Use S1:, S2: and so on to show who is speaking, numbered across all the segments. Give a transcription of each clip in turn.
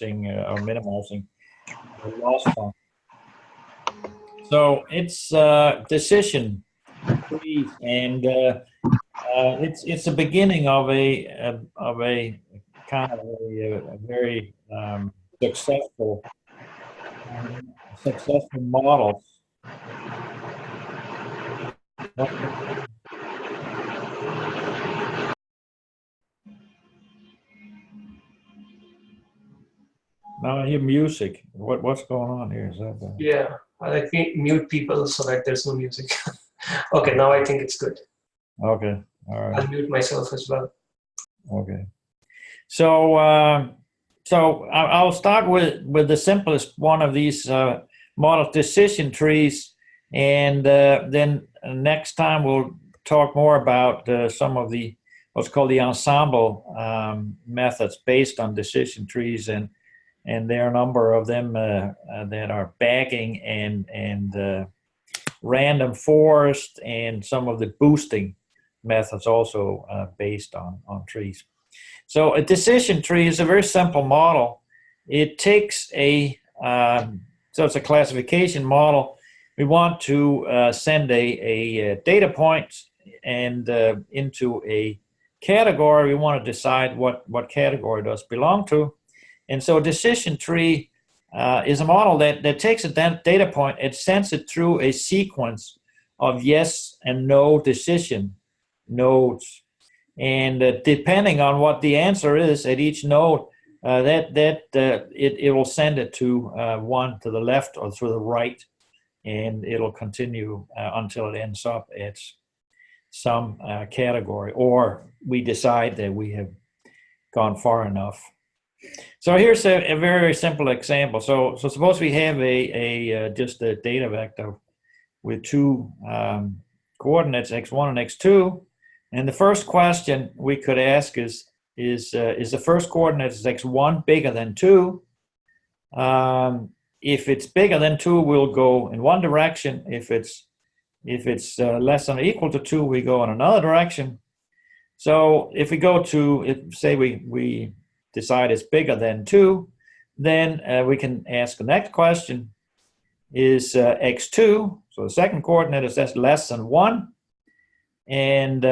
S1: reducing or minimizing the loss function. So it's decision trees, and it's the beginning of a kind of a very successful models. Now I hear music. What's going on here? Is that
S2: yeah, I think mute people so that there's no music. Okay, now I think it's good.
S1: Okay, all right.
S2: I'll mute myself as well.
S1: Okay. So I'll start with the simplest one of these model decision trees, and then next time we'll talk more about some of the what's called the ensemble methods based on decision trees, and there are a number of them that are bagging and random forest, and some of the boosting methods also based on trees. So a decision tree is a very simple model. It takes so it's a classification model. We want to send a data point and into a category. We want to decide what category does belong to. And so a decision tree is a model that takes a data point, it sends it through a sequence of yes and no decision nodes. And depending on what the answer is at each node, it will send it to one to the left or to the right, and it'll continue until it ends up at some category, or we decide that we have gone far enough. So here's a very, very simple example. So suppose we have just a data vector with two coordinates, x1 and x2. And the first question we could ask is the first coordinate is x1 bigger than 2? If it's bigger than 2, we'll go in one direction. If it's less than or equal to 2, we go in another direction. So if we go to, say we decide it's bigger than 2, then we can ask the next question, is x2, so the second coordinate, is that less than 1? And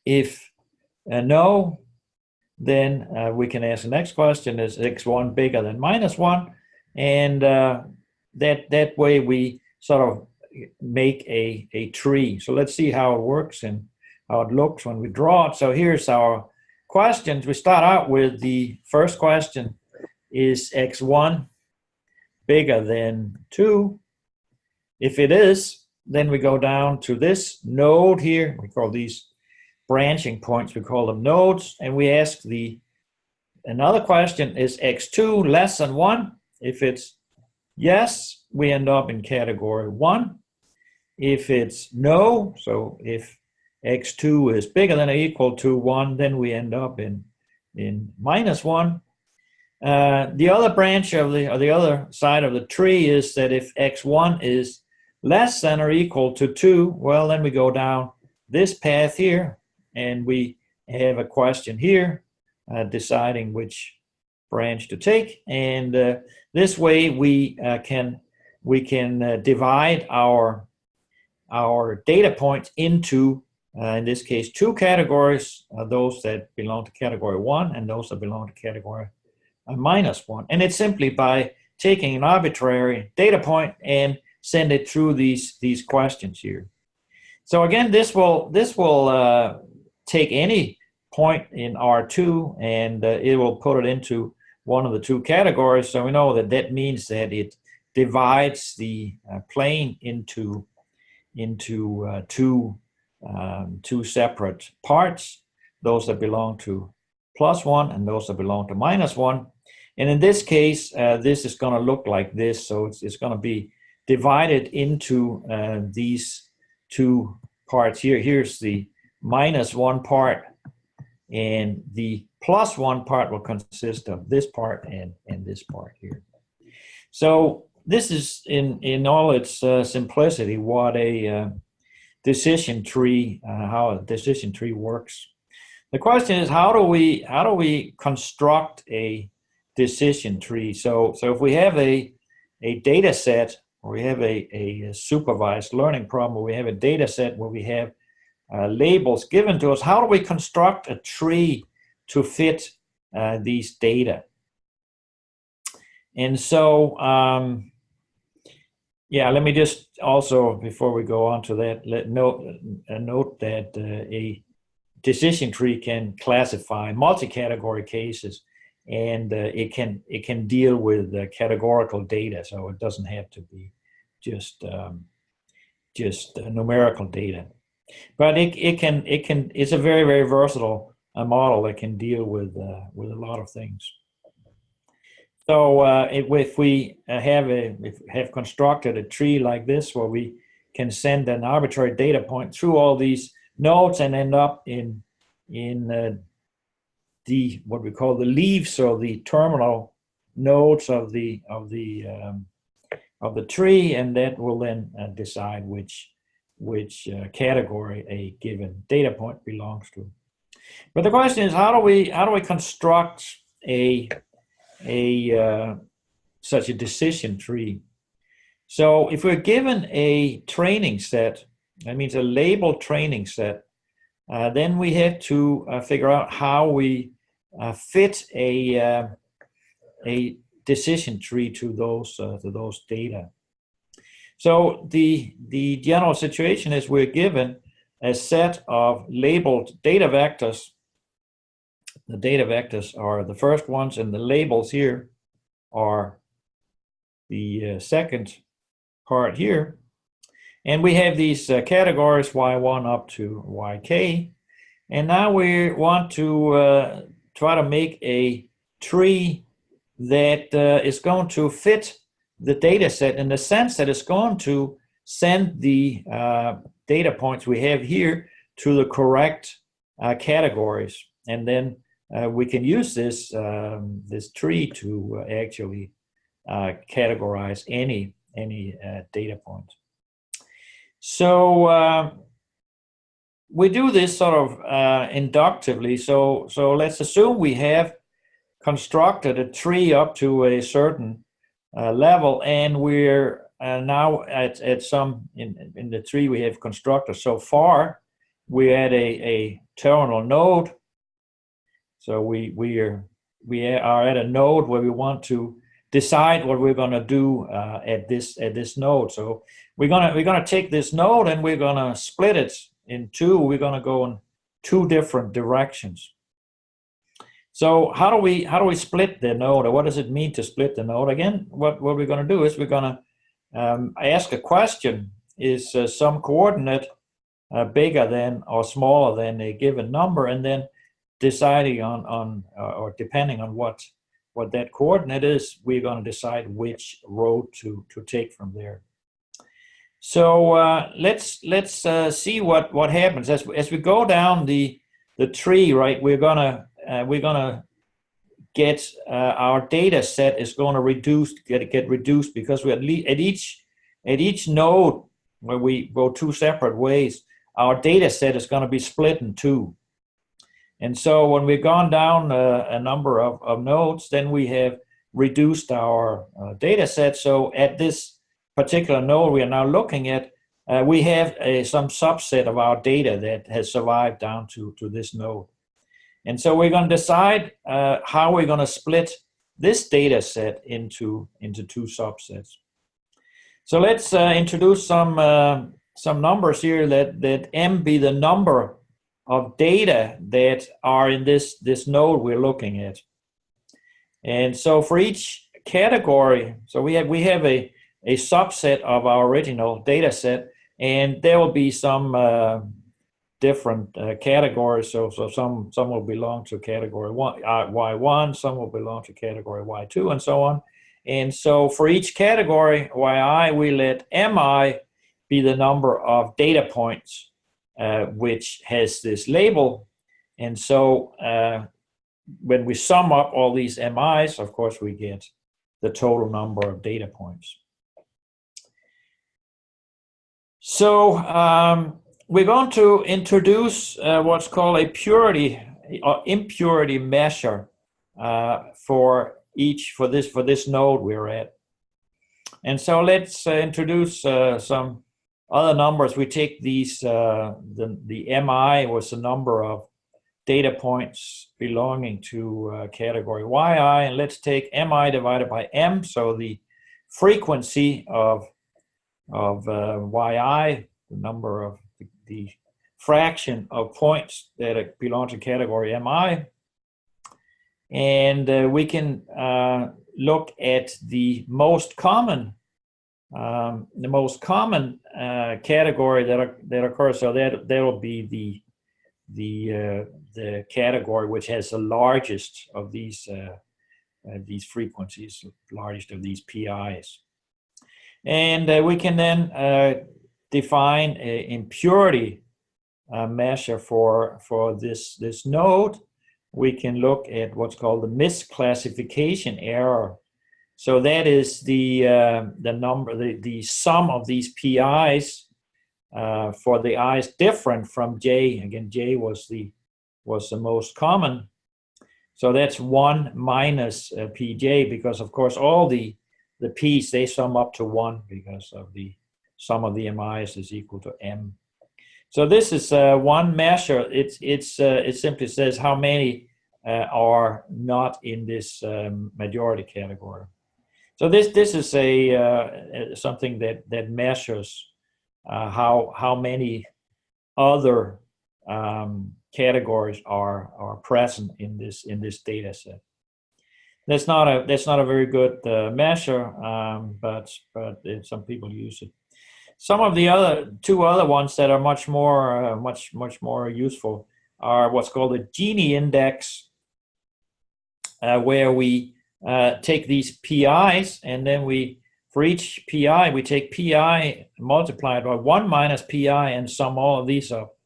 S1: if no, then we can ask the next question, is x1 bigger than -1? And that way we sort of make a tree. So let's see how it works and how it looks when we draw it. So here's our questions. We start out with the first question, is x1 bigger than 2? If it is, then we go down to this node here. We call these branching points, we call them nodes. And we ask another question, is x2 less than 1? If it's yes, we end up in category 1. If it's no, so if x2 is bigger than or equal to 1, then we end up in -1. The other branch of the other side of the tree is that if x1 is less than or equal to 2, well, then we go down this path here, and we have a question here deciding which branch to take. And this way we can divide our data points into, in this case, two categories, those that belong to category 1 and those that belong to category -1. And it's simply by taking an arbitrary data point and send it through these questions here. So again, this will take any point in R2 and it will put it into one of the two categories. So we know that means that it divides the plane into two separate parts, those that belong to +1 and those that belong to -1. And in this case, this is going to look like this. So it's going to be divided into these two parts here. Here's the -1 part, and the +1 part will consist of this part and this part here. So this is in all its simplicity what a decision tree, how a decision tree works. The question is, how do we construct decision tree. So if we have a data set, or we have a supervised learning problem, or we have a data set where we have labels given to us, how do we construct a tree to fit these data? And so, yeah, let me just also, before we go on to that, note that a decision tree can classify multi-category cases, and it can deal with categorical data, so it doesn't have to be just numerical data. But it's a very, very versatile model that can deal with a lot of things. So if we have constructed a tree like this, where we can send an arbitrary data point through all these nodes and end up in the what we call the leaves, so the terminal nodes of the tree, and that will then decide which category a given data point belongs to. But the question is, how do we construct such a decision tree? So if we're given a training set, that means a labeled training set, then we have to figure out how we fit a decision tree to those data. So the general situation is we're given a set of labeled data vectors. The data vectors are the first ones, and the labels here are the second part here. And we have these categories y1 up to yk. And now we want to try to make a tree that is going to fit the data set, in the sense that it's going to send the data points we have here to the correct categories. And then we can use this tree to actually categorize any data point. So we do this sort of inductively. So let's assume we have constructed a tree up to a certain level, and we're now at some in the tree we have constructed so far. We're at a terminal node. So we are at a node where we want to decide what we're going to do at this node. So we're gonna take this node and we're gonna split it in two. We're gonna go in two different directions. So how do we split the node, or what does it mean to split the node? Again, what we're going to do is we're going to ask a question: is some coordinate bigger than or smaller than a given number? And then deciding on or depending on what that coordinate is, we're going to decide which road to take from there. So let's see what happens as we go down the tree. Right, we're gonna get our data set is going to get reduced, because we at each node where we go two separate ways, our data set is going to be split in two. And so when we've gone down a number of nodes, then we have reduced our data set. So at this particular node we are now looking at, we have some subset of our data that has survived down to this node. And so we're going to decide how we're going to split this data set into two subsets. So let's introduce some numbers here. That M be the number of data that are in this node we're looking at. And so for each category, so we have a subset of our original data set, and there will be some different categories. So some will belong to category Y1, some will belong to category Y2, and so on. And so for each category Yi, we let Mi be the number of data points which has this label. And so when we sum up all these MIs, of course, we get the total number of data points. So we're going to introduce what's called a purity or impurity measure for each for this node we're at. And so let's introduce some other numbers. We take these, the MI was the number of data points belonging to category YI, and let's take MI divided by M, so the frequency of YI, the number of the fraction of points that belong to category MI. And we can look at the most common category that occurs. So that will be the category which has the largest of these frequencies, largest of these PIs. And we can then define an impurity measure for this node. We can look at what's called the misclassification error. So that is the number, the sum of these PIs for the i's different from J. Again, J was the most common. So that's 1 minus PJ, because of course all the P's, they sum up to 1 because of the sum of the MIs is equal to M. So this is one measure. It simply says how many are not in this majority category. So this is a something that measures how many other categories are present in this data set. That's not a very good measure, but some people use it. Some of the two other ones that are much more useful are what's called the Gini index, where we take these PIs, and then for each PI we take PI multiplied by 1 minus PI and sum all of these up.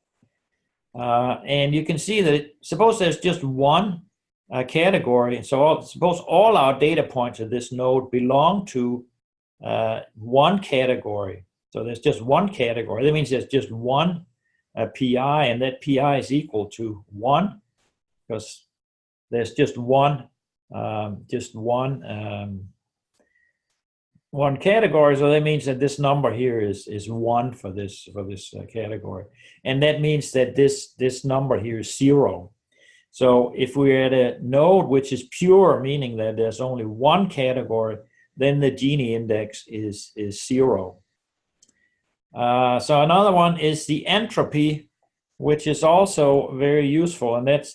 S1: And you can see that suppose there's just one category, so suppose all our data points of this node belong to one category. So there's just one category. That means there's just one PI, and that PI is equal to 1, because there's just one category. So that means that this number here is 1 for this category, and that means that this number here is 0. So if we're at a node which is pure, meaning that there's only one category, then the Gini index is 0. So another one is the entropy, which is also very useful, and that's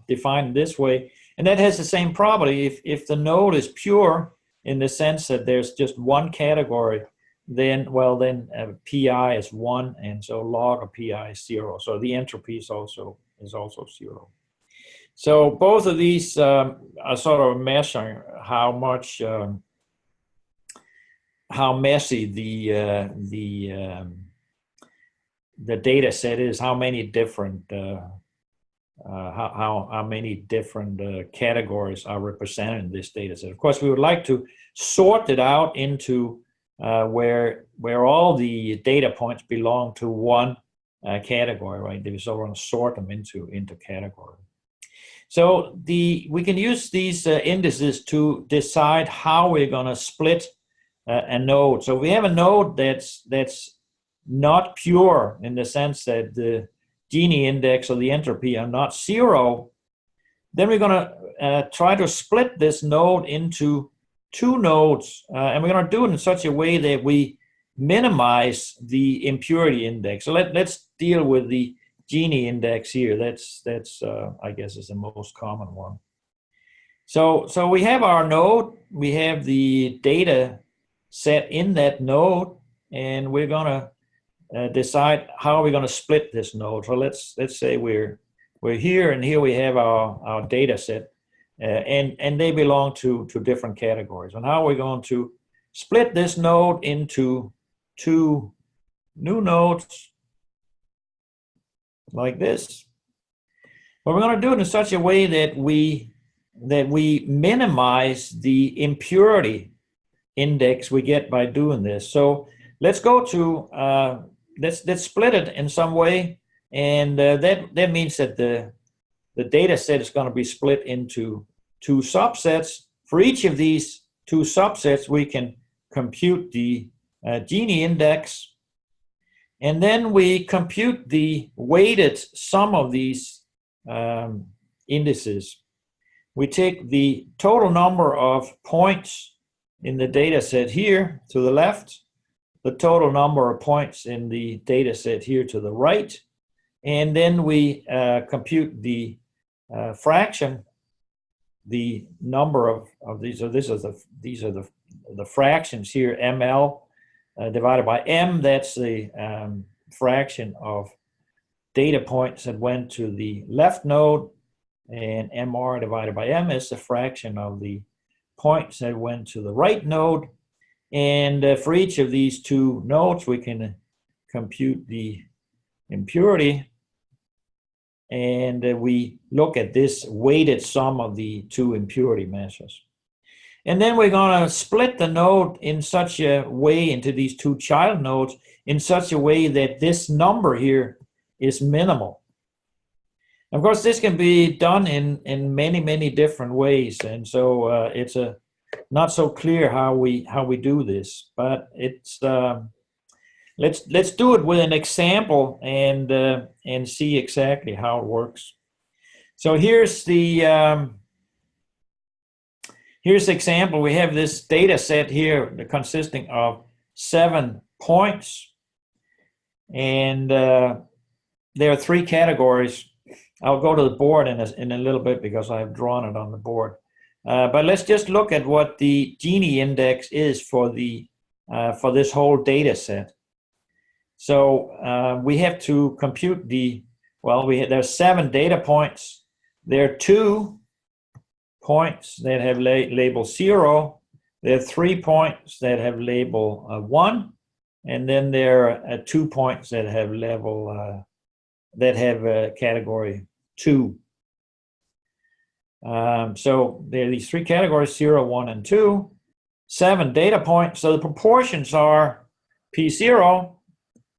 S1: defined this way, and that has the same property. If the node is pure in the sense that there's just one category, then PI is 1, and so log of PI is 0. So the entropy is also 0. So both of these are sort of measuring how messy the data set is, how many different categories are represented in this data set. Of course, we would like to sort it out into where all the data points belong to one category, right? So we're going to sort them into categories. So we can use these indices to decide how we're going to split a node. So we have a node that's not pure in the sense that the Gini index or the entropy are not 0. Then we're going to try to split this node into 2 nodes, and we're going to do it in such a way that we minimize the impurity index. So let's deal with the Gini index here. That's I guess is the most common one. So we have our node, we have the data set in that node, and we're going to decide how we're going to split this node. So let's say we're here, and here we have our data set, and they belong to different categories. And how are we going to split this node into 2 new nodes like this? Well, we're going to do it in such a way that we minimize the impurity index we get by doing this. So let's go to let's split it in some way, and that means that the data set is going to be split into 2 subsets, for each of these two subsets, we can compute the Gini index, and then we compute the weighted sum of these indices. We take the total number of points in the data set here to the left, the total number of points in the data set here to the right, and then we compute the fraction, the number of these. So these are the fractions here, ml divided by m. That's the fraction of data points that went to the left node, and mr divided by m is the fraction of the points that went to the right node. And for each of these two nodes, we can compute the impurity, and we look at this weighted sum of the two impurity measures. And then we're going to split the node in such a way into these two child nodes in such a way that this number here is minimal. Of course, this can be done in many different ways, and so it's not so clear how we do this. But it's let's do it with an example and see exactly how it works. So here's the example. We have this data set here consisting of 7 points, and there are 3 categories. I'll go to the board in a little bit because I've drawn it on the board. But let's just look at what the Gini index is for this whole data set. So we have to compute there's 7 data points. There are 2 points that have label 0. There are 3 points that have label 1, and then there are 2 points that have label category 2. So there are these 3 categories: 0, 1, and 2. 7 data points. So the proportions are P0,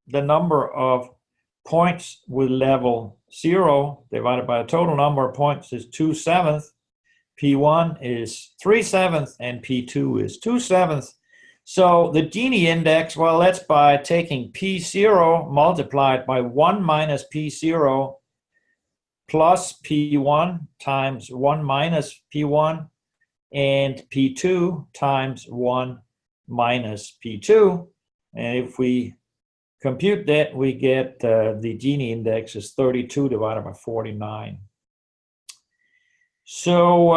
S1: the number of points with level 0 divided by the total number of points is 2/7. P1 is 3/7, and P2 is 2/7. So the Gini index, well, that's by taking P0 multiplied by 1 minus P0 plus P1 times 1 minus P1, and P2 times 1 minus P2. And if we compute that, we get the Gini index is 32 divided by 49. So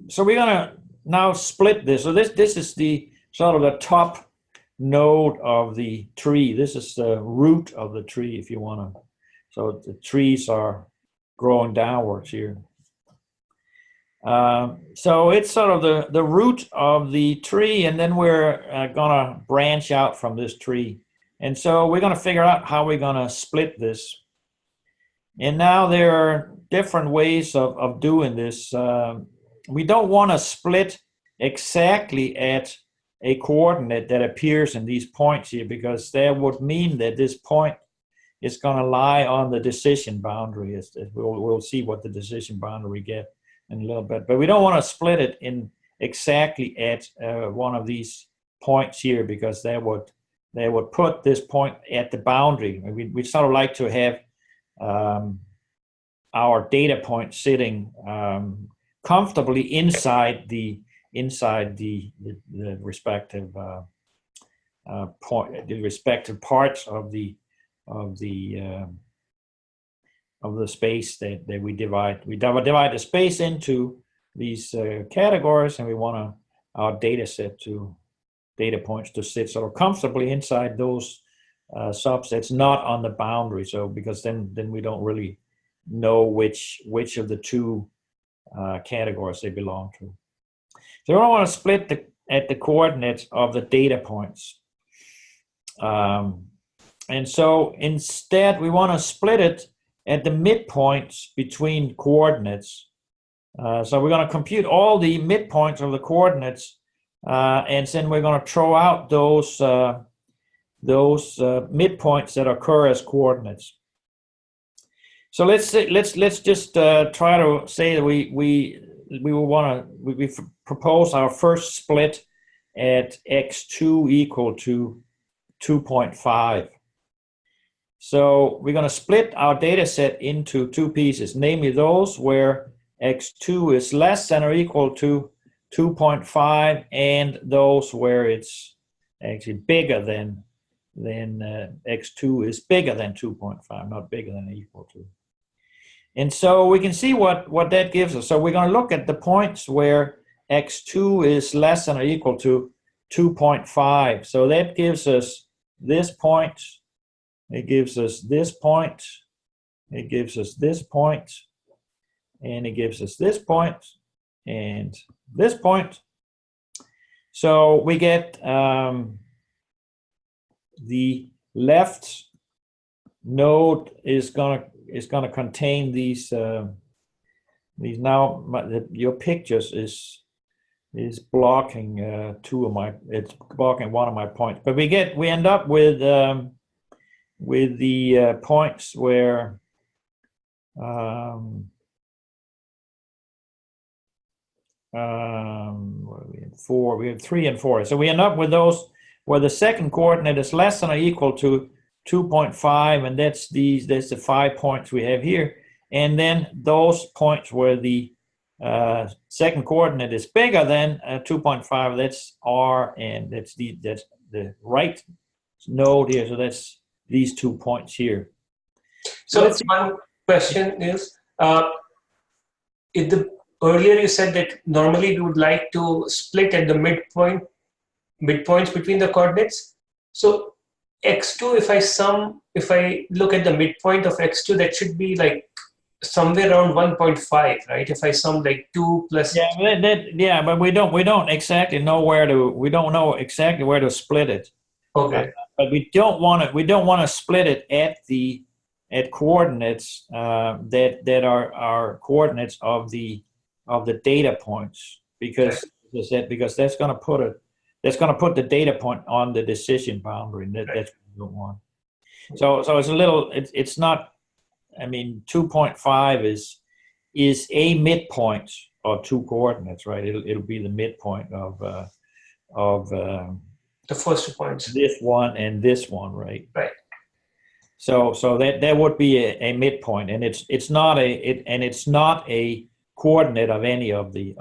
S1: so we're gonna now split this. So this is the sort of the top node of the tree. This is the root of the tree, if you want to. So the trees are growing downwards here. So it's sort of the root of the tree, and then we're gonna branch out from this tree. And so we're gonna figure out how we're gonna split this. And now there are different ways of doing this. We don't want to split exactly at a coordinate that appears in these points here, because that would mean that this point is going to lie on the decision boundary. We'll see what the decision boundary get in a little bit. But we don't want to split it in exactly at one of these points here, because they would put this point at the boundary. We sort of like to have our data point sitting comfortably inside the respective point, the respective parts of the space that we divide. We divide the space into these categories, and we want our data points to sit sort of comfortably inside those subsets, not on the boundary. So because then we don't really know which of the two categories they belong to. So we don't want to split at the coordinates of the data points. And so instead we want to split it at the midpoints between coordinates. So we're going to compute all the midpoints of the coordinates, and then we're going to throw out those midpoints that occur as coordinates. So let's just try to say that we will want to we propose our first split at x2 equal to 2.5. So we're going to split our data set into two pieces, namely those where x2 is less than or equal to 2.5 and those where it's actually bigger than x2 is bigger than 2.5, not bigger than or equal to. And so we can see what that gives us. So we're going to look at the points where x2 is less than or equal to 2.5. So that gives us this point. It gives us this point. It gives us this point. And it gives us this point and this point. So we get the left node is gonna contain these now. Your pictures is blocking it's blocking one of my points. But we end up with the points where what do we have? 4. We have 3 and 4. So we end up with those where the second coordinate is less than or equal to 2.5, and that's the 5 points we have here. And then those points where the second coordinate is bigger than 2.5, that's R, and that's the right node here. So that's these 2 points here.
S2: So one question is, earlier you said that normally we would like to split at the midpoints between the coordinates. So x2, if I look at the midpoint of x2, that should be like somewhere around 1.5, right? If I sum like 2 plus
S1: but we don't exactly know we don't know exactly where to split it.
S2: Okay.
S1: But we don't want to split it at coordinates that are coordinates of the data points, because that's going to put the data point on the decision boundary, and that's what we don't want. So it's a little, it's not, I mean, 2.5 is a midpoint of two coordinates, right? It'll be the midpoint of
S2: the first 2 points.
S1: This one and this one, right?
S2: Right.
S1: So that would be a midpoint, and it's not a coordinate of any of the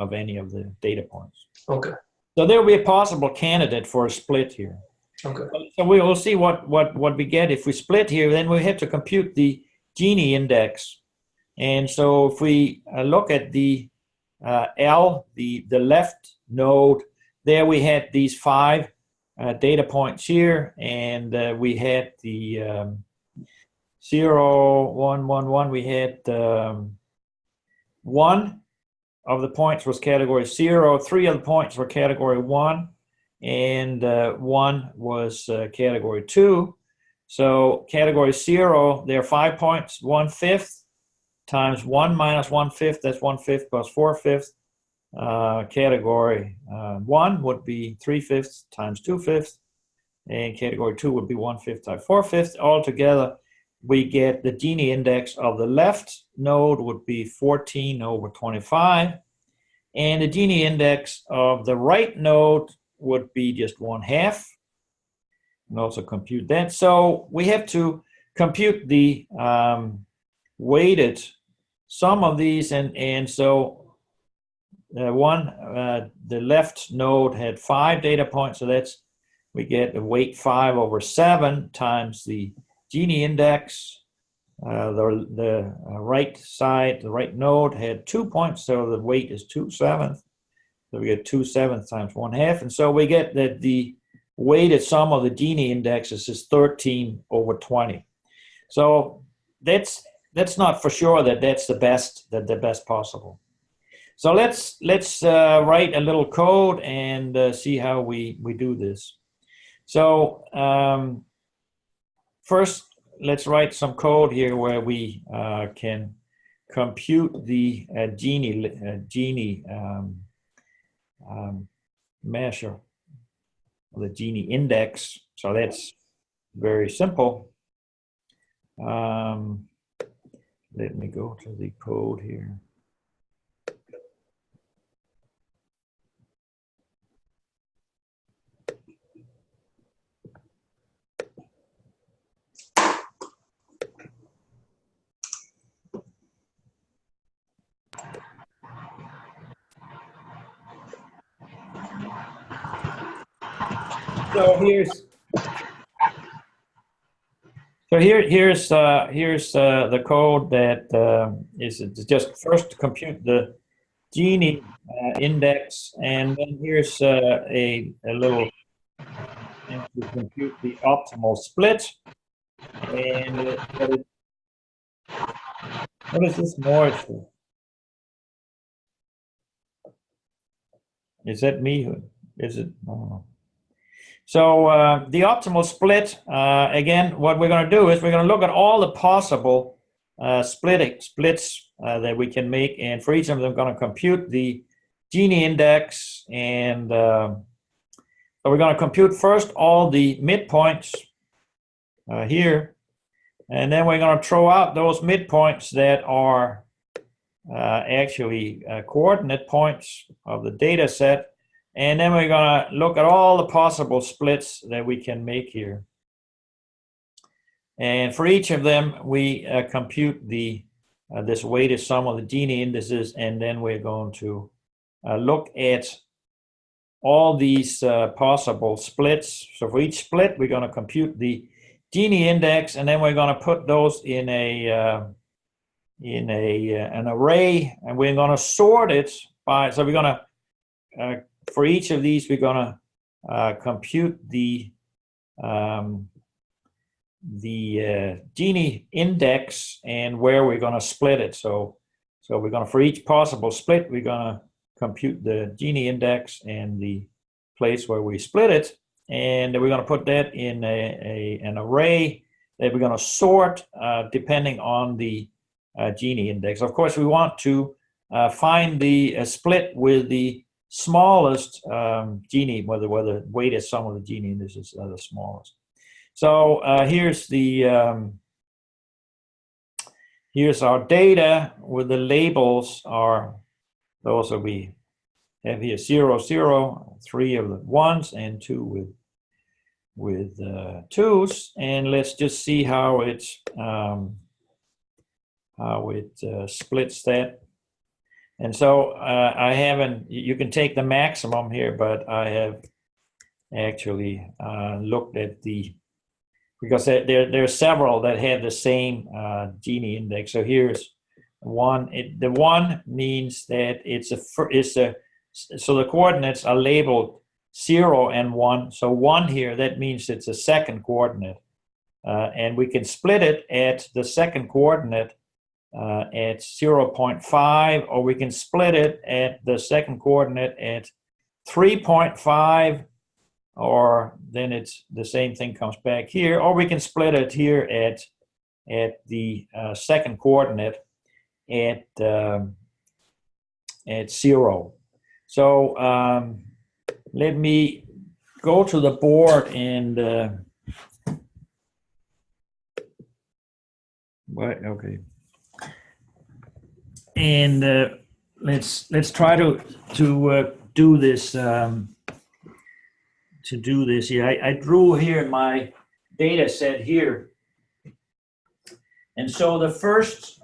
S1: data points.
S2: Okay.
S1: So there will be a possible candidate for a split here.
S2: Okay.
S1: So we will see what we get if we split here. Then we have to compute the Gini index, and so if we look at the L, the left node, there we had these 5 data points here, and we had the 0, 1, 1, 1. We had 1 of the points was category 0, 3 of the points were category 1, and 1 was category 2. So category 0, there are 5 points, 1/5 times 1 minus 1/5, that's 1/5 plus 4/5. Category 1 would be 3/5 times 2/5, and category 2 would be 1/5 times 4/5. Altogether, we get the Gini index of the left node would be 14/25, and the Gini index of the right node would be just 1/2. And also compute that. So we have to compute the weighted sum of these, and so the left node had 5 data points, so we get the weight 5/7 times the Gini index. The right side, the right node had 2 points, so the weight is 2/7. So we get 2/7 times 1/2, and so we get that the weighted sum of the Gini indexes is 13/20. So that's not for sure that that's the best possible. So let's write a little code and see how we do this. So first, let's write some code here where we can compute the Gini measure, the Gini index. So that's very simple. let me go to the code here. So here's the code that is just first compute the Gini index, and then here's a little thing to compute the optimal split. And what is this noise for? Is that me? Is it? Oh. So the optimal split, again, what we're going to do is we're going to look at all the possible splits that we can make, and for each of them, we're going to compute the Gini index, and so we're going to compute first all the midpoints here, and then we're going to throw out those midpoints that are actually coordinate points of the data set. And then we're going to look at all the possible splits that we can make here. And for each of them, we compute this weighted sum of the Gini indices, and then we're going to look at all these possible splits. So for each split, we're going to compute the Gini index, and then we're going to put those in an array, and we're going to sort it by. So we're going to for each of these, we're going to compute the Gini index and where we're going to split it. So we're going to, for each possible split, we're going to compute the Gini index and the place where we split it, and we're going to put that in an array that we're going to sort depending on the Gini index. Of course, we want to find the split with the smallest Gini, whether the weighted sum of the Gini indices are the smallest. So here's our data with the labels are those that we have here: 0, 0, 3 of the ones, and 2 with twos. And let's just see how it splits that. And so I haven't, you can take the maximum here, but I have actually looked at because there are several that have the same Gini index. So here's one. The one means that so the coordinates are labeled 0 and 1. So 1 here, that means it's a second coordinate. And we can split it at the second coordinate at 0.5, or we can split it at the second coordinate at 3.5, or then it's the same thing comes back here, or we can split it here at the second coordinate at 0. So let me go to the board and okay. And let's try to do this here. I drew here my data set here, and so the first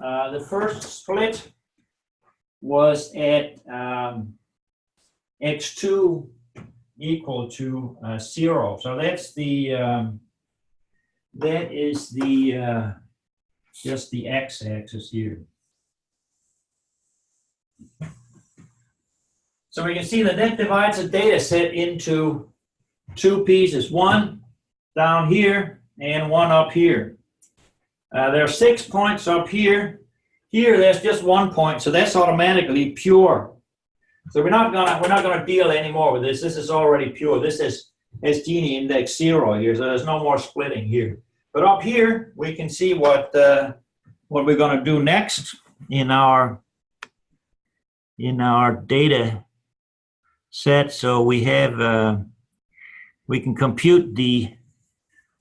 S1: split was at x2 equal to 0. So that's that is just the x-axis here. So we can see that divides the data set into 2 pieces, one down here and one up here. There are 6 points up here. Here, there's just 1 point, so that's automatically pure. So we're not gonna deal anymore with this. This is already pure. This has Gini index 0 here, so there's no more splitting here. But up here, we can see what we're gonna do next in our data set. So we have we can compute the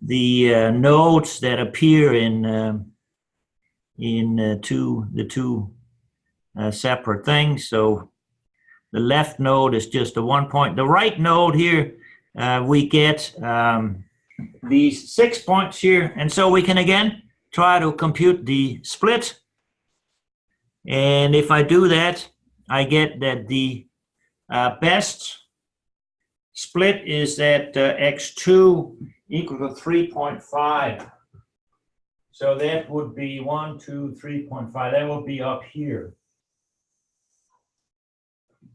S1: nodes that appear in in the two separate things. So the left node is just the 1 point. The right node here, we get these 6 points here. And so we can again try to compute the split. And if I do that, I get that the best split is at x2 equal to 3.5. So that would be 1, 2, 3.5. That would be up here.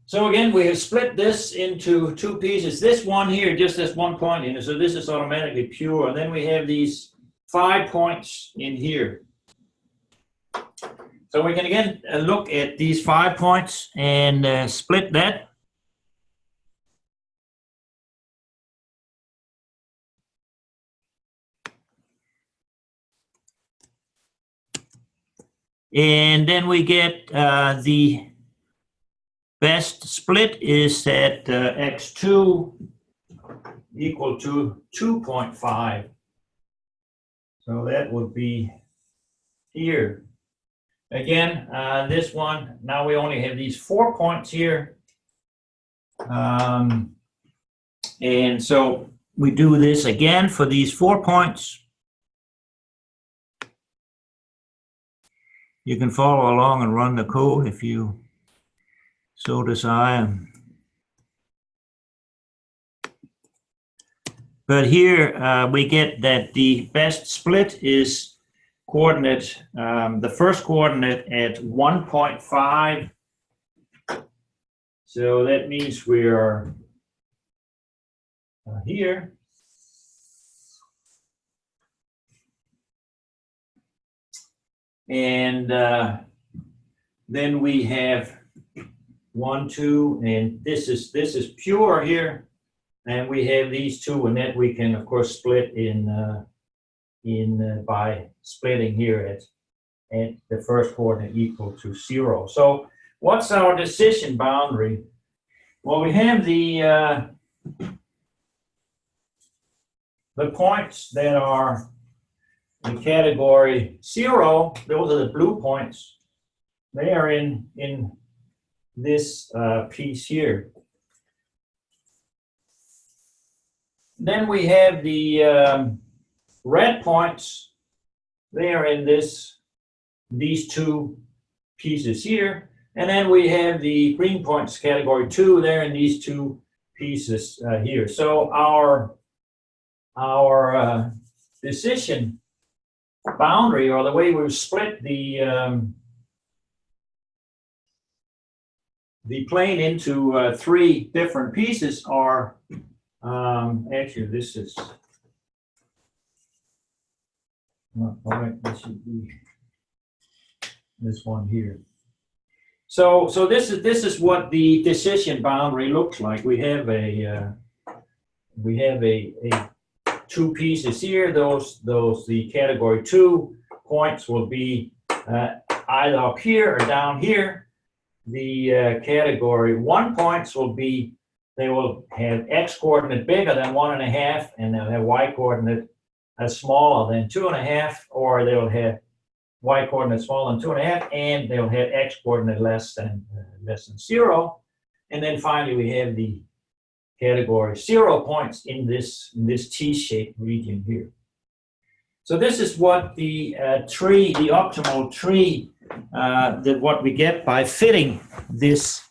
S1: So again, we have split this into two pieces. This one here, just this 1 point in it. So this is automatically pure. And then we have these 5 points in here. So we can again look at these 5 points and split that. And then we get the best split is at x2 equal to 2.5. So that would be here. Again, this one, now we only have these 4 points here. And so we do this again for these 4 points. You can follow along and run the code if you so desire. But here we get that the best split is coordinate, the first coordinate at 1.5. So that means we are here. And then we have 1, 2, and this is pure here. And we have these two, and that we can of course split in by splitting here at the first coordinate equal to 0. So what's our decision boundary? Well, we have the points that are in category 0. Those are the blue points. They are in this piece here. Then we have the red points. They are in these two pieces here. And then we have the green points, category 2. They're in these two pieces here. So our decision boundary, or the way we've split the plane into 3 different pieces are actually, this is not right. This should be this one here. So this is what the decision boundary looks like. We have a 2 pieces here. Those the category 2 points will be either up here or down here. The category 1 points will be, they will have x coordinate bigger than 1.5, and they'll have y coordinate smaller than 2.5, or they'll have y coordinate smaller than 2.5, and they'll have x coordinate less than 0. And then finally we have the category 0 points in this T-shaped region here. So this is what the tree, the optimal tree, that what we get by fitting this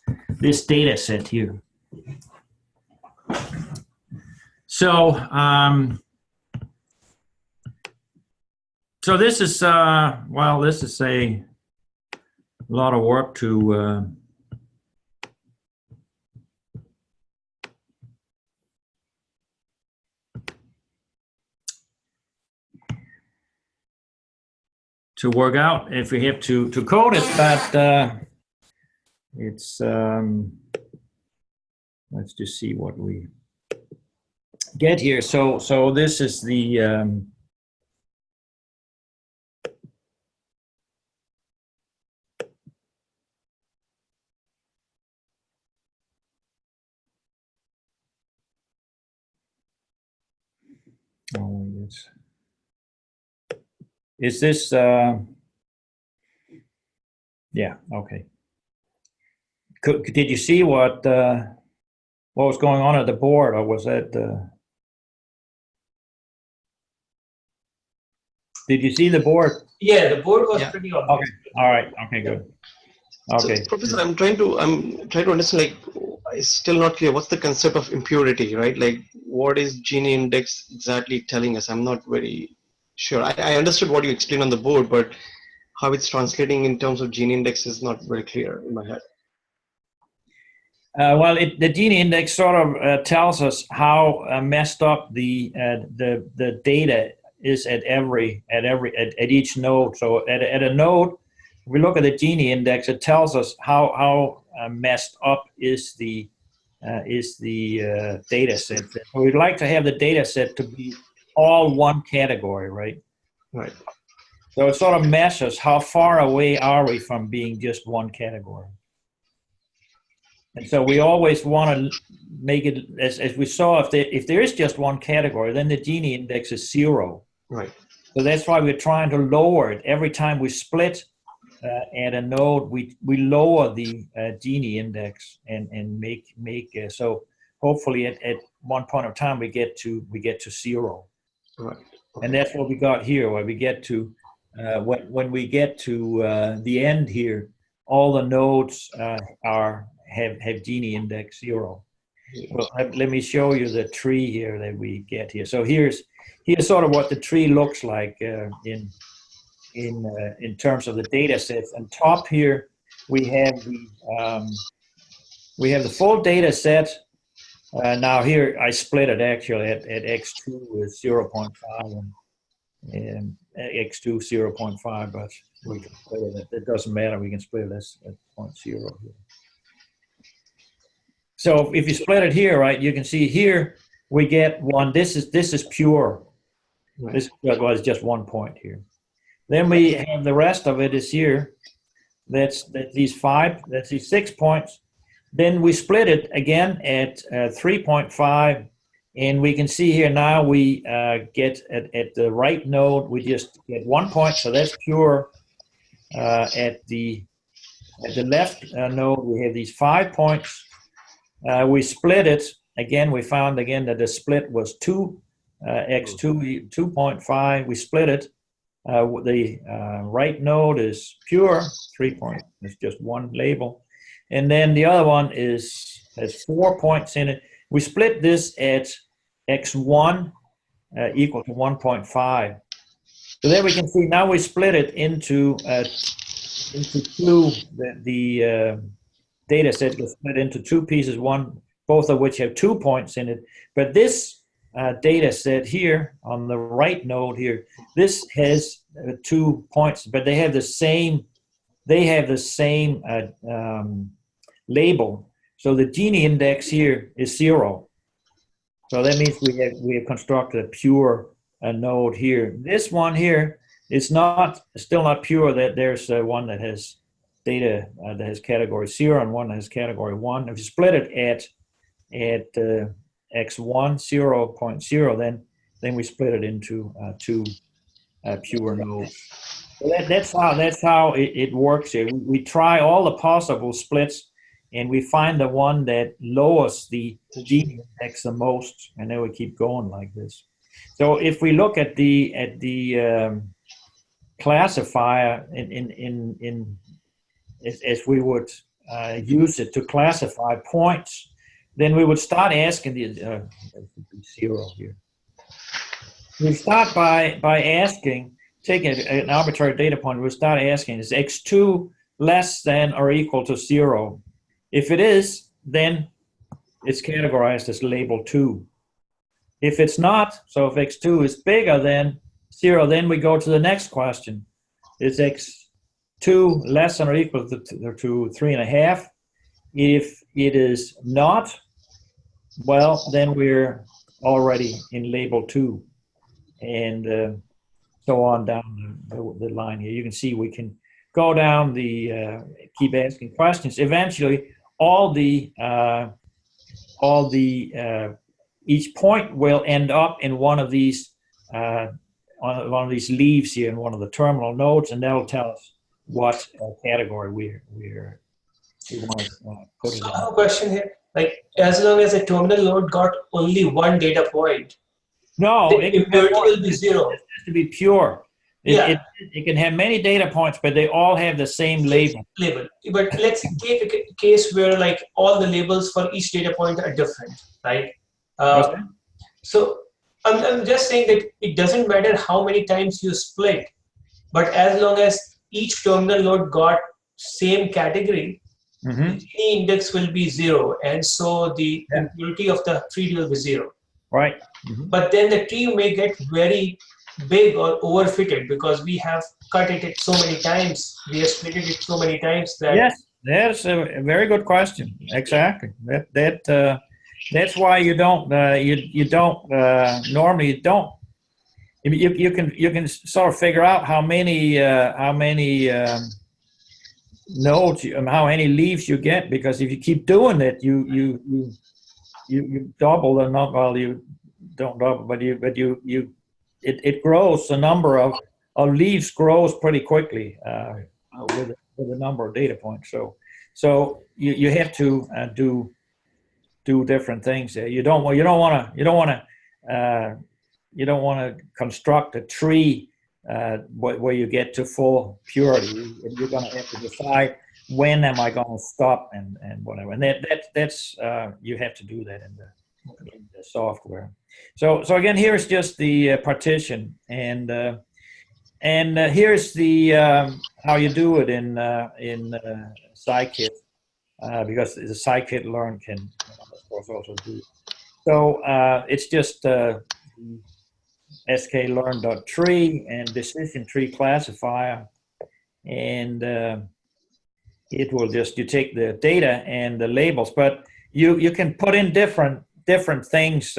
S1: data set here. So so this is well, this is a lot of work to work out if we have to code it, but it's let's just see what we get here. So this is the oh, yes. Is this Yeah. Okay. Did you see what was going on at the board, or was that? Did you see the board?
S2: Yeah, the board was
S3: Yeah.
S2: pretty
S1: Okay.
S2: obvious.
S1: All right. Okay. Good. Okay.
S3: So, Professor, I'm trying to understand. Like, it's still not clear. What's the concept of impurity, right? Like, what is Gini index exactly telling us? I'm not very sure. I understood what you explained on the board, but how it's translating in terms of Gini index is not very clear in my head.
S1: Well, the Gini index sort of tells us how messed up the data is at each node. So at a node, if we look at the Gini index, it tells us how messed up is the data set. So we'd like to have the data set to be all one category, right?
S3: Right.
S1: So it sort of measures how far away are we from being just one category. And so we always want to make it, as we saw, if there is just one category, then the Gini index is 0.
S3: Right.
S1: So that's why we're trying to lower it. Every time we split at a node, we lower the Gini index and make so hopefully at one point of time we get to 0.
S3: Right. Okay.
S1: And that's what we got here, where we get to when we get to the end here, all the nodes have Gini index 0. Well, let me show you the tree here that we get here. So here's sort of what the tree looks like in terms of the data sets. And top here we have the full data set. Now here I split it actually at x2 with 0.5 and x2 0.5, but we can split it. It doesn't matter. We can split it at 0.0 here. So if you split it here, right, you can see here we get one. This is pure.
S3: Right.
S1: This was just 1 point here. Then we have the rest of it is here. That's these 6 points. Then we split it again at 3.5, and we can see here now we get at the right node we just get 1 point, so that's pure. At the left node we have these 5 points. We split it again. We found again that the split was 2 x2 2.5. We split it. The right node is pure 3 point. It's just one label, and then the other one has 4 points in it. We split this at x1 equal to 1.5. So there we can see now we split it into two. The data set gets split into two pieces, both of which have 2 points in it. But this data set here on the right node here, this has 2 points, but they have the same label. So the Gini index here is 0. So that means we have constructed a pure node here. This one here is still not pure. That there's one that has data that has category 0 and one that has category 1. If you split it at x1 0.0, then we split it into two pure nodes. So that's how it works here. We try all the possible splits, and we find the one that lowers the Gini index the most, and then we keep going like this. So if we look at the classifier as we would use it to classify points, then we would start asking the 0 here. We start by asking, taking an arbitrary data point, we'll start asking, is x2 less than or equal to 0? If it is, then it's categorized as label 2. If it's not, so if x2 is bigger than 0, then we go to the next question. Is x2 less than or equal to 3.5? If it is not, well, then we're already in label 2. And so on down the line here. You can see we can go down keep asking questions. Eventually, each point will end up in one of these leaves here in one of the terminal nodes, and that'll tell us what category we want to put it
S2: So
S1: in.
S2: I have a question here. Like, as long as a terminal node got only one data point,
S1: No,
S2: the
S1: it can have
S2: impurity
S1: more.
S2: will be zero.
S1: It has to be pure.
S2: Yeah.
S1: It can have many data points, but they all have the same label.
S2: But let's take a case where like all the labels for each data point are different, right?
S1: Okay.
S2: So I'm just saying that it doesn't matter how many times you split, but as long as each terminal node got same category,
S1: Mm-hmm.
S2: the Gini index will be zero, and so the impurity of the tree will be zero.
S1: Right. Mm-hmm.
S2: But then the tree may get very big or overfitted because we have cut it so many times, we have split it so many times that.
S1: Yes, that's a very good question. Exactly. That's why you don't normally you don't. You can sort of figure out how many nodes, how many leaves you get, because if you keep doing it, you double the number. Well, you don't double, but it grows. The number of leaves grows pretty quickly with the number of data points. So you have to do different things there. You don't want to construct a tree where you get to full purity. You're going to have to decide, when am I going to stop and whatever. And that's you have to do that in the software. So again, here's just the partition, and here's the how you do it in Scikit, because the scikit-learn can of course also do it. So it's just sklearn.tree and decision tree classifier, and it will you take the data and the labels, but you can put in different things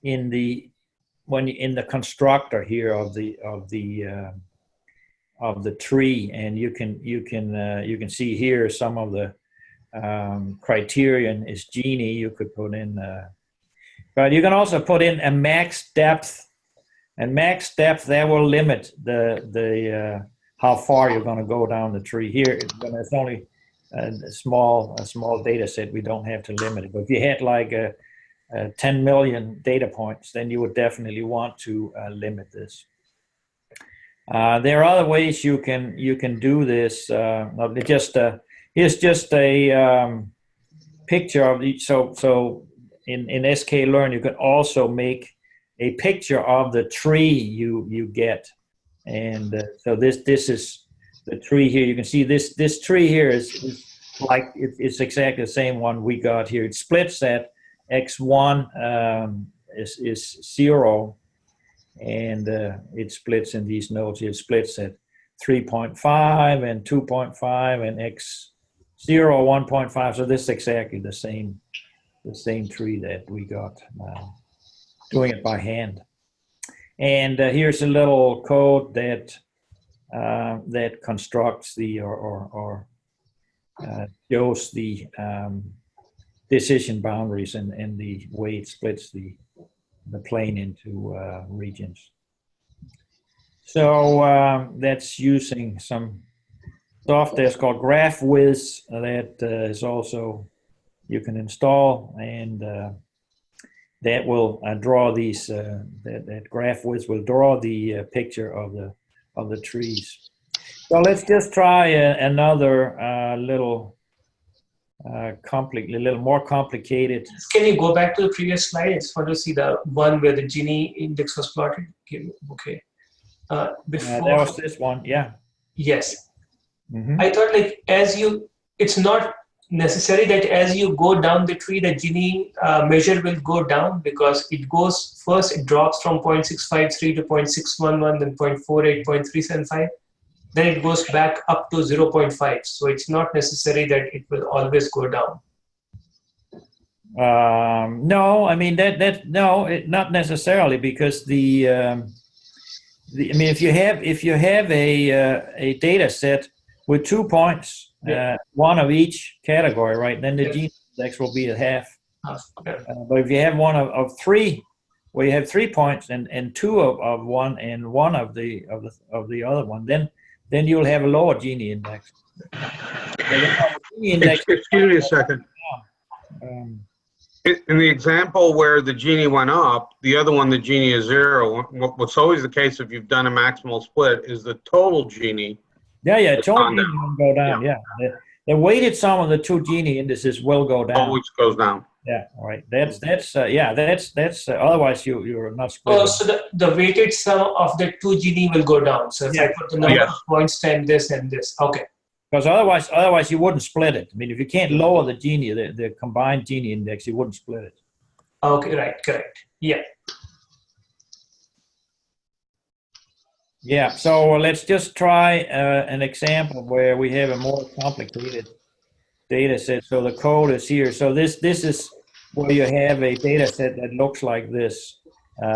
S1: in the constructor here of the tree, and you can see here some of the criterion is Gini. You could put in, but you can also put in a max depth, and max depth that will limit the how far you're going to go down the tree. Here, when it's only a small data set, we don't have to limit it. But if you had like 10 million data points, then you would definitely want to limit this. There are other ways you can do this. Here's just a picture of each. So in sklearn, you can also make a picture of the tree you get, and so this is the tree here. You can see this tree here is like it's exactly the same one we got here. It splits at x1 is 0, and it splits in these nodes. It splits at 3.5 and 2.5 and x0 1.5. So this is exactly the same tree that we got, doing it by hand. And here's a little code that constructs or shows the decision boundaries and the way it splits the plane into regions. So that's using some software. It's called GraphWiz that is also you can install, and that will draw these. That GraphWiz will draw the picture of the trees. So let's just try another little more complicated.
S2: Can you go back to the previous slide? I just want to see the one where the Gini index was plotted. Okay. Before
S1: that was this one, yeah.
S2: Yes.
S1: Mm-hmm.
S2: I thought like it's not necessary that as you go down the tree, the Gini measure will go down, because it goes first, it drops from 0.653 to 0.611, then 0.48, 0.375. Then it goes back up to 0.5. So it's not necessary that it will always go down.
S1: No, I mean not necessarily, because if you have a data set with 2 points, one of each category, right? Then the Gini index will be at half. But if you have one of three, where you have 3 points and two of one and one of the other one, then then you'll have a lower Gini index. Gini index
S4: Excuse me a second.
S1: um,
S4: In the example where the Gini went up, the other one, the Gini is 0. What's always the case if you've done a maximal split is the total Gini.
S1: yeah, total
S4: gone
S1: Gini will go down. Yeah, the weighted sum of the two Gini indices will go down.
S4: Always goes down.
S1: Yeah, all right. That's otherwise you're not
S2: Oh,
S1: splitting.
S2: so the weighted sum of the two Gini will go down. So if I put the number of points times this and this, okay.
S1: Because otherwise you wouldn't split it. I mean, if you can't lower the Gini, the combined Gini index, you wouldn't split it.
S2: Okay, right, correct. Yeah.
S1: Yeah. So let's just try an example where we have a more complicated data set. So the code is here. So this is where you have a data set that looks like this.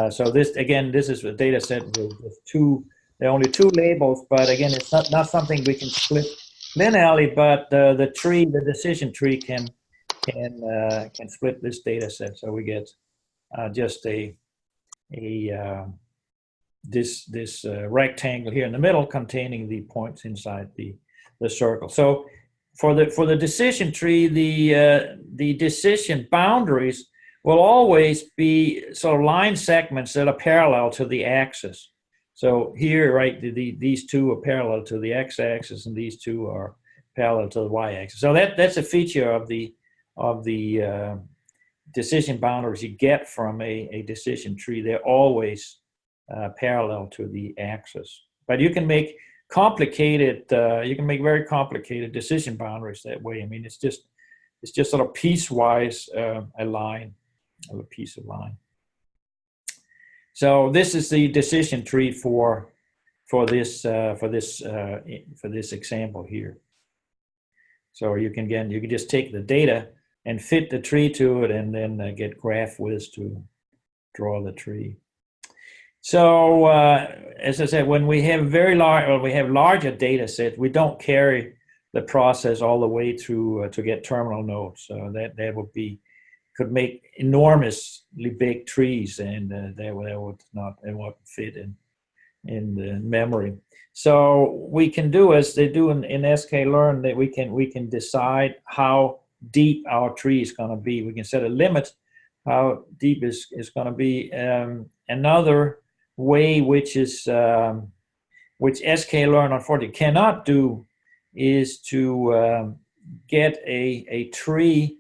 S1: So this is a data set with there are only two labels, but again, it's not something we can split linearly, but the decision tree can split this data set. So we get just this rectangle here in the middle containing the points inside the circle. So for the decision tree, the decision boundaries will always be sort of line segments that are parallel to the axis. So here, right, these two are parallel to the x-axis, and these two are parallel to the y-axis. So that's a feature of the decision boundaries you get from a decision tree. They're always parallel to the axis. But you can make very complicated decision boundaries that way. I mean, it's just sort of piecewise a line of a piece of line. So this is the decision tree for this example here. So you can just take the data and fit the tree to it, and then get GraphWiz to draw the tree. So as I said, when we have larger data sets, we don't carry the process all the way through to get terminal nodes. So that could make enormously big trees, and that would not fit in the memory. So we can do as they do in sklearn, that we can decide how deep our tree is going to be. We can set a limit how deep is going to be. Another way which sklearn unfortunately cannot do is to get a tree,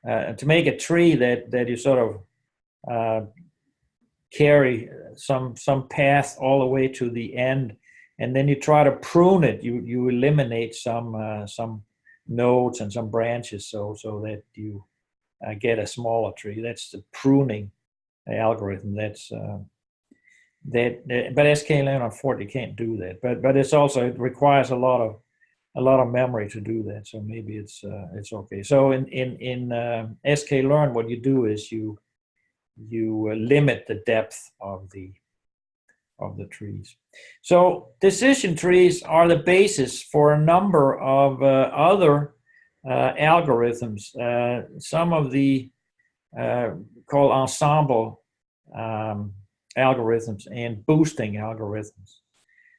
S1: to make a tree that you sort of carry some path all the way to the end, and then you try to prune it. You eliminate some nodes and some branches so that you get a smaller tree. That's the pruning algorithm. But sklearn unfortunately can't do that. But it requires a lot of memory to do that. So maybe it's okay. So in sklearn, what you do is you limit the depth of the trees. So decision trees are the basis for a number of other algorithms. Some of the called ensemble algorithms and boosting algorithms.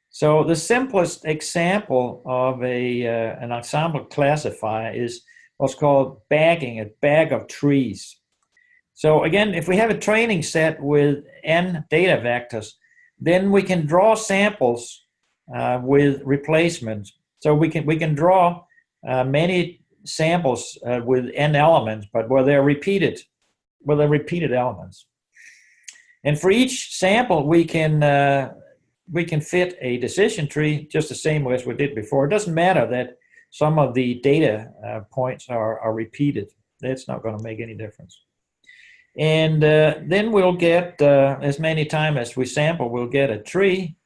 S1: So the simplest example of an ensemble classifier is what's called bagging, a bag of trees. So again, if we have a training set with n data vectors, then we can draw samples with replacements. So we can draw many samples with n elements, but where they're repeated elements. And for each sample, we can fit a decision tree just the same way as we did before. It doesn't matter that some of the data points are repeated. That's not going to make any difference. And then we'll get, as many times as we sample, we'll get a tree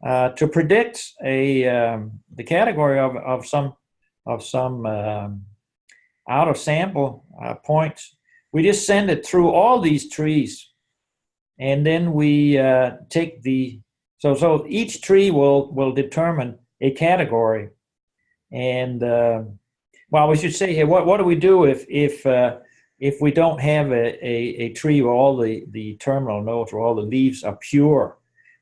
S1: to predict the category of some out of sample points. We just send it through all these trees, and then we take so each tree will determine a category. And well, we should say here, what do we do if we don't have a tree where all the terminal nodes or all the leaves are pure?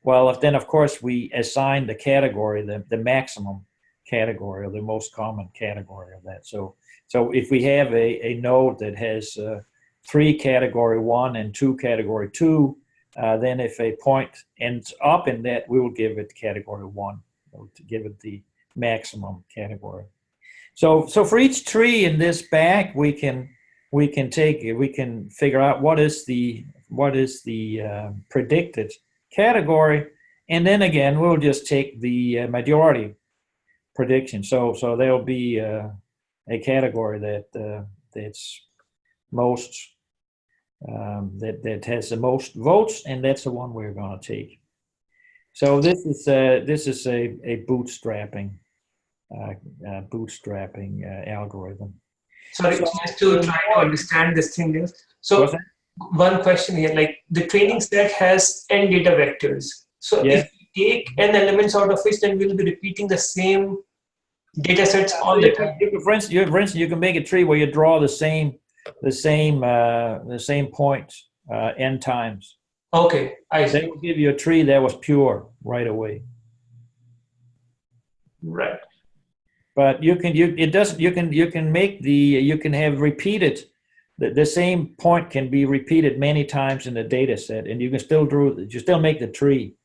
S1: well, if then of course we assign the category, the maximum category or the most common category of that. So if we have a node that has 3 category 1 and 2 category 2, then if a point ends up in that, we will give it category 1, to give it the maximum category. So for each tree in this bag, we can figure out what is the predicted category, and then again we'll just take the majority prediction. So there'll be a category that's most that has the most votes, and that's the one we're going to take. So this is a bootstrapping algorithm.
S2: Sorry, just to try to understand this thing is, so one question here, like the training set has n data vectors. So if we take n elements out of it, then we'll be repeating the same data sets all the time.
S1: For instance, you can make a tree where you draw the same point n times.
S2: Okay, I see.
S1: They will give you a tree that was pure right away.
S2: Right.
S1: But you can have repeated, the same point can be repeated many times in the data set, and you can still make the tree.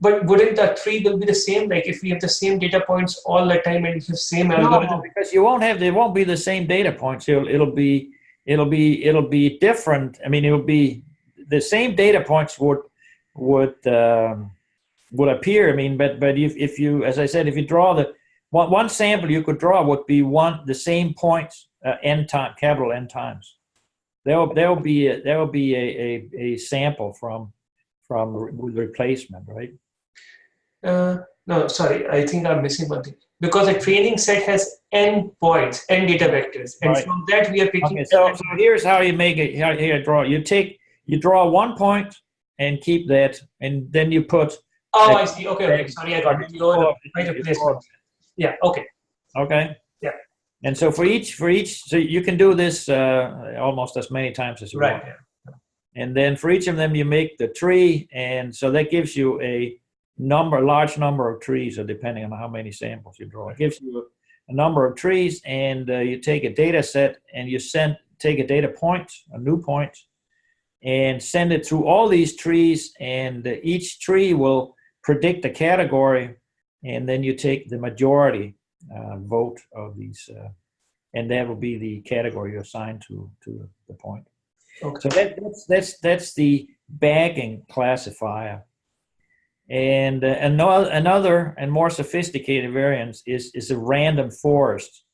S2: But wouldn't the tree will be the same? Like if we have the same data points all the time and the same algorithm?
S1: No, because there won't be the same data points. It'll be different. I mean, it'll be the same data points would appear. I mean, but if you, as I said, if you draw one sample you could draw would be the same points capital N times. There will be a sample from replacement, right?
S2: No, sorry, I think I'm missing one thing. Because the training set has n points, n data vectors, and
S1: right.
S2: from that we are picking.
S1: Okay, so here's how you make it. Here you draw. You draw 1 point and keep that, and then you put.
S2: Oh, I see. Okay. Sorry, I got it. Right replacement. Yeah. Okay.
S1: Okay.
S2: Yeah.
S1: And so for each, so you can do this almost as many times as you want.
S2: Yeah.
S1: And then for each of them, you make the tree, and so that gives you a large number of trees, or depending on how many samples you draw. It gives you a number of trees, and you take a data set, and you take a data point, a new point, and send it through all these trees, and each tree will predict a category, and then you take the majority vote of these, and that will be the category you assign to the point.
S2: Okay.
S1: So that's the bagging classifier. And another and more sophisticated variant is a random forest,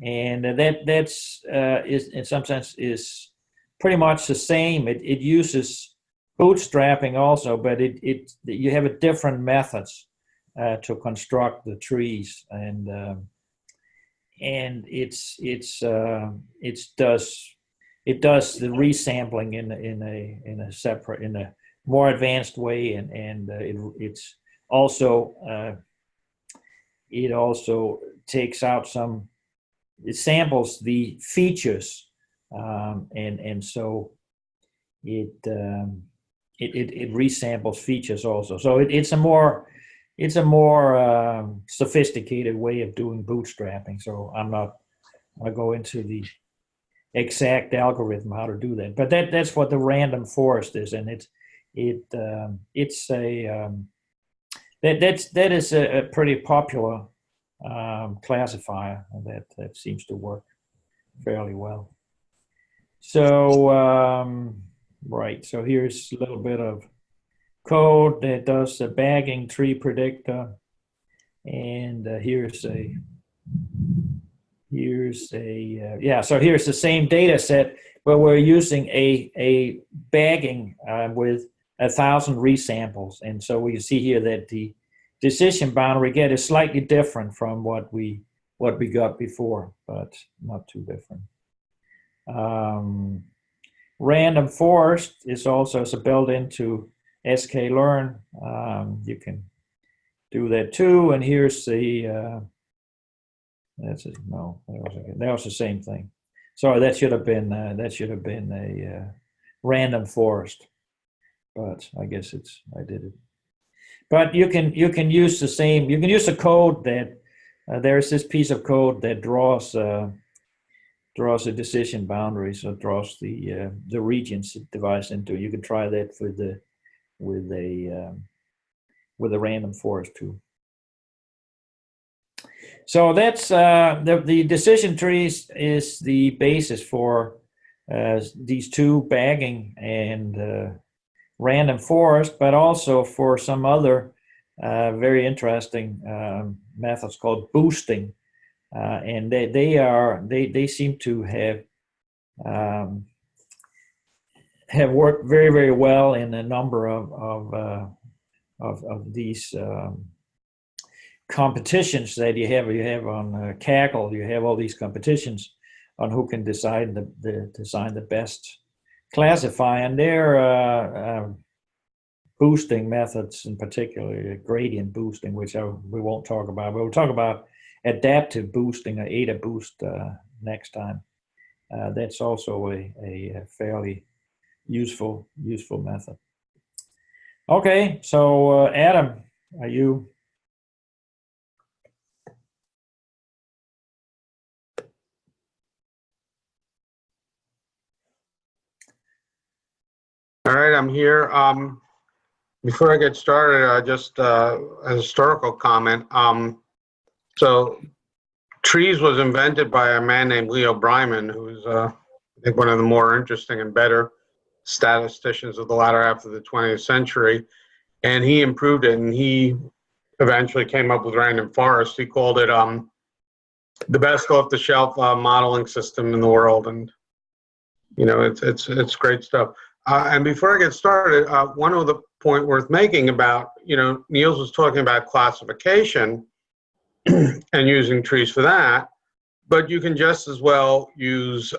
S1: and that's in some sense is pretty much the same. It uses bootstrapping also, but you have a different methods to construct the trees, and it does the resampling in a more advanced way, and it also takes out it samples the features, and so it resamples features also. So it's a more sophisticated way of doing bootstrapping. So I'm not going to go into the exact algorithm how to do that, but that's what the random forest is, and that is a pretty popular classifier that seems to work fairly well. So right, so here's a little bit of code that does the bagging tree predictor, and so here's the same data set, but we're using a bagging with 1,000 resamples, and so we see here that the decision boundary we get is slightly different from what we got before, but not too different. Random forest is also built into sklearn. You can do that too, and here's the that was the same thing. Sorry, that should have been a random forest. but I guess I did it. But you can use the same. You can use a code that there's this piece of code that draws a decision boundary, so it draws the regions it divides into. You can try that with a random forest too. So that's the decision trees is the basis for these two, bagging and random forest, but also for some other very interesting methods called boosting, and they seem to have worked very, very well in a number of these competitions that you have. You have on Kaggle, you have all these competitions on who can design the best classify, and their boosting methods, in particular gradient boosting, which we won't talk about. We'll talk about adaptive boosting, or HIDA boost, next time. That's also a fairly useful method. Okay, so Adam, are you?
S4: All right, I'm here. Before I get started, just a historical comment. So trees was invented by a man named Leo Bryman, who's I think one of the more interesting and better statisticians of the latter half of the 20th century. And he improved it, and he eventually came up with random forest. He called it the best off-the-shelf modeling system in the world, and you know, it's great stuff. And before I get started, one of the point worth making about, you know, Niels was talking about classification and using trees for that, but you can just as well use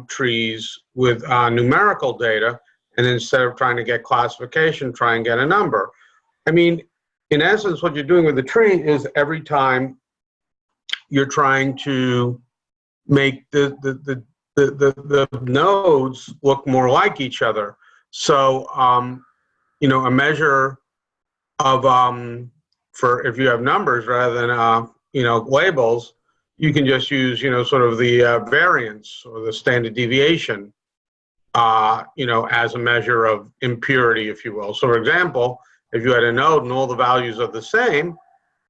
S4: trees with numerical data, and instead of trying to get classification, try and get a number. I mean, in essence, what you're doing with the tree is every time you're trying to make the nodes look more like each other. So, you know, a measure of, for if you have numbers rather than, you know, labels, you can just use, you know, sort of the variance or the standard deviation, you know, as a measure of impurity, if you will. So, for example, if you had a node and all the values are the same,